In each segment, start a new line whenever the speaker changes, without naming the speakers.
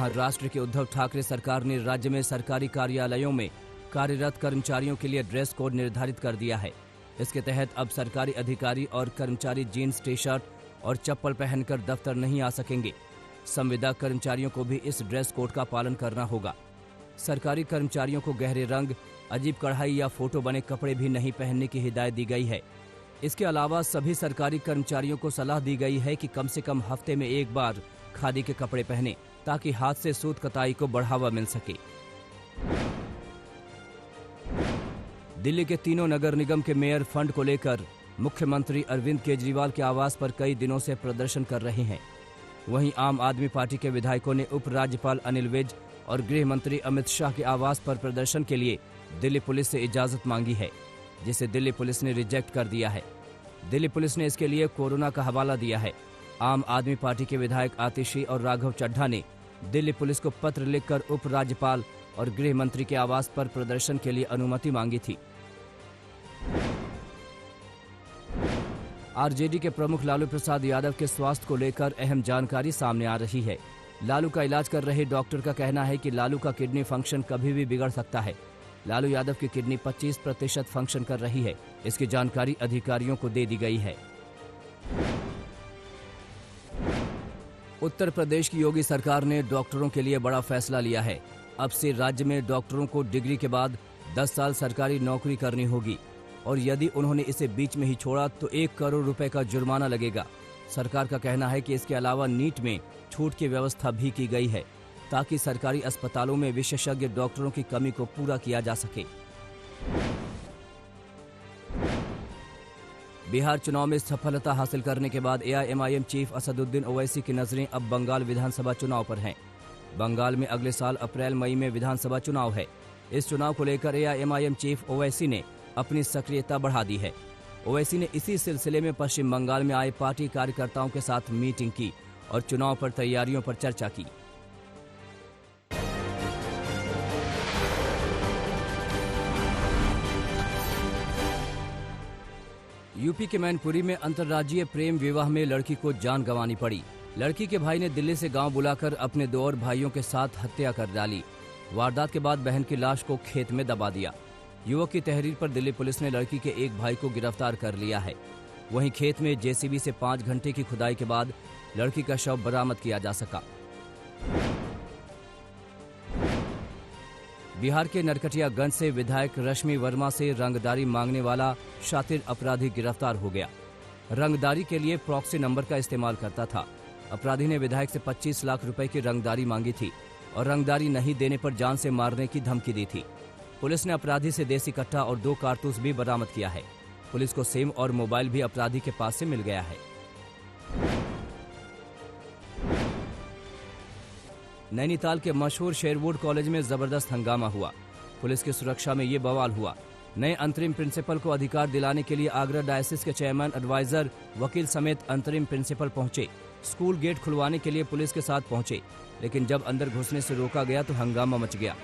महाराष्ट्र के उद्धव ठाकरे सरकार ने राज्य में सरकारी कार्यालयों में कार्यरत कर्मचारियों के लिए ड्रेस कोड निर्धारित कर दिया है। इसके तहत अब सरकारी अधिकारी और कर्मचारी जीन्स, टी शर्ट और चप्पल पहनकर दफ्तर नहीं आ सकेंगे। संविदा कर्मचारियों को भी इस ड्रेस कोड का पालन करना होगा। सरकारी कर्मचारियों को गहरे रंग, अजीब कढ़ाई या फोटो बने कपड़े भी नहीं पहनने की हिदायत दी गई है। इसके अलावा सभी सरकारी कर्मचारियों को सलाह दी गई है कि कम से कम हफ्ते में एक बार खादी के कपड़े पहने, ताकि हाथ से सूत कताई को बढ़ावा मिल सके। दिल्ली के तीनों नगर निगम के मेयर फंड को लेकर मुख्यमंत्री अरविंद केजरीवाल के आवास पर कई दिनों से प्रदर्शन कर रहे हैं। वहीं आम आदमी पार्टी के विधायकों ने उपराज्यपाल अनिल विज और गृह मंत्री अमित शाह के आवास पर प्रदर्शन के लिए दिल्ली पुलिस से इजाजत मांगी है, जिसे दिल्ली पुलिस ने रिजेक्ट कर दिया है। दिल्ली पुलिस ने इसके लिए कोरोना का हवाला दिया है। आम आदमी पार्टी के विधायक आतिशी और राघव चड्ढा ने दिल्ली पुलिस को पत्र लिखकर उपराज्यपाल और गृह मंत्री के आवास पर प्रदर्शन के लिए अनुमति मांगी थी। आरजेडी के प्रमुख लालू प्रसाद यादव के स्वास्थ्य को लेकर अहम जानकारी सामने आ रही है। लालू का इलाज कर रहे डॉक्टर का कहना है कि लालू का किडनी फंक्शन कभी भी बिगड़ सकता है। लालू यादव की किडनी 25% फंक्शन कर रही है। इसकी जानकारी अधिकारियों को दे दी गई है। उत्तर प्रदेश की योगी सरकार ने डॉक्टरों के लिए बड़ा फैसला लिया है। अब से राज्य में डॉक्टरों को डिग्री के बाद 10 साल सरकारी नौकरी करनी होगी और यदि उन्होंने इसे बीच में ही छोड़ा तो 1 करोड़ रुपए का जुर्माना लगेगा। सरकार का कहना है कि इसके अलावा नीट में छूट की व्यवस्था भी की गई है, ताकि सरकारी अस्पतालों में विशेषज्ञ डॉक्टरों की कमी को पूरा किया जा सके। बिहार चुनाव में सफलता हासिल करने के बाद एआईएमआईएम चीफ असदुद्दीन ओवैसी की नजरें अब बंगाल विधानसभा चुनाव पर हैं। बंगाल में अगले साल अप्रैल-मई में विधानसभा चुनाव है। इस चुनाव को लेकर एआईएमआईएम चीफ ओवैसी ने अपनी सक्रियता बढ़ा दी है। ओवैसी ने इसी सिलसिले में पश्चिम बंगाल में आए पार्टी कार्यकर्ताओं के साथ मीटिंग की और चुनाव पर तैयारियों पर चर्चा की। यूपी के मैनपुरी में अंतर्राज्यीय प्रेम विवाह में लड़की को जान गंवानी पड़ी। लड़की के भाई ने दिल्ली से गांव बुलाकर अपने 2 और भाइयों के साथ हत्या कर डाली। वारदात के बाद बहन की लाश को खेत में दबा दिया। युवक की तहरीर पर दिल्ली पुलिस ने लड़की के एक भाई को गिरफ्तार कर लिया है। वहीं खेत में जेसीबी से 5 घंटे की खुदाई के बाद लड़की का शव बरामद किया जा सका। बिहार के नरकटियागंज से विधायक रश्मि वर्मा से रंगदारी मांगने वाला शातिर अपराधी गिरफ्तार हो गया। रंगदारी के लिए प्रॉक्सी नंबर का इस्तेमाल करता था। अपराधी ने विधायक से 25 लाख रुपए की रंगदारी मांगी थी और रंगदारी नहीं देने पर जान से मारने की धमकी दी थी। पुलिस ने अपराधी से देसी कट्टा और 2 कारतूस भी बरामद किया है। पुलिस को सिम और मोबाइल भी अपराधी के पास से मिल गया है। नैनीताल के मशहूर शेरवुड कॉलेज में जबरदस्त हंगामा हुआ। पुलिस की सुरक्षा में ये बवाल हुआ। नए अंतरिम प्रिंसिपल को अधिकार दिलाने के लिए आगरा डायसिस के चेयरमैन, एडवाइजर, वकील समेत अंतरिम प्रिंसिपल पहुंचे। स्कूल गेट खुलवाने के लिए पुलिस के साथ पहुंचे, लेकिन जब अंदर घुसने से रोका गया तो हंगामा मच गया।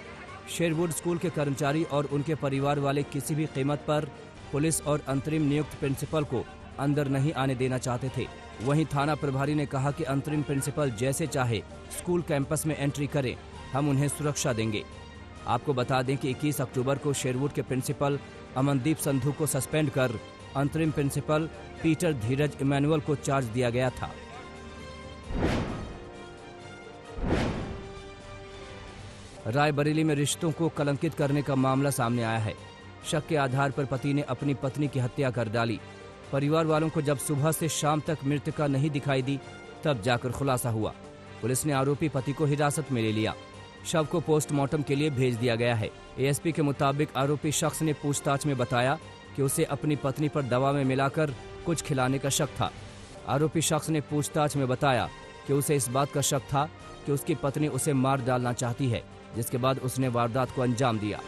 शेरवुड स्कूल के कर्मचारी और उनके परिवार वाले किसी भी कीमत पर पुलिस और अंतरिम नियुक्त प्रिंसिपल को अंदर नहीं आने देना चाहते थे। वहीं थाना प्रभारी ने कहा कि अंतरिम प्रिंसिपल जैसे चाहे स्कूल कैंपस में एंट्री करें, हम उन्हें सुरक्षा देंगे। आपको बता दें कि 21 अक्टूबर को शेरवुड के प्रिंसिपल अमनदीप संधू को सस्पेंड कर अंतरिम प्रिंसिपल पीटर धीरज इमैनुअल को चार्ज दिया गया था। रायबरेली में रिश्तों को कलंकित करने का मामला सामने आया है। शक के आधार पर पति ने अपनी पत्नी की हत्या कर डाली। परिवार वालों को जब सुबह से शाम तक मृतका नहीं दिखाई दी, तब जाकर खुलासा हुआ। पुलिस ने आरोपी पति को हिरासत में ले लिया। शव को पोस्टमार्टम के लिए भेज दिया गया है। एएसपी के मुताबिक आरोपी शख्स ने पूछताछ में बताया कि उसे अपनी पत्नी पर दवा में मिलाकर कुछ खिलाने का शक था। आरोपी शख्स ने पूछताछ में बताया कि उसे इस बात का शक था कि उसकी पत्नी उसे मार डालना चाहती है, जिसके बाद उसने वारदात को अंजाम दिया।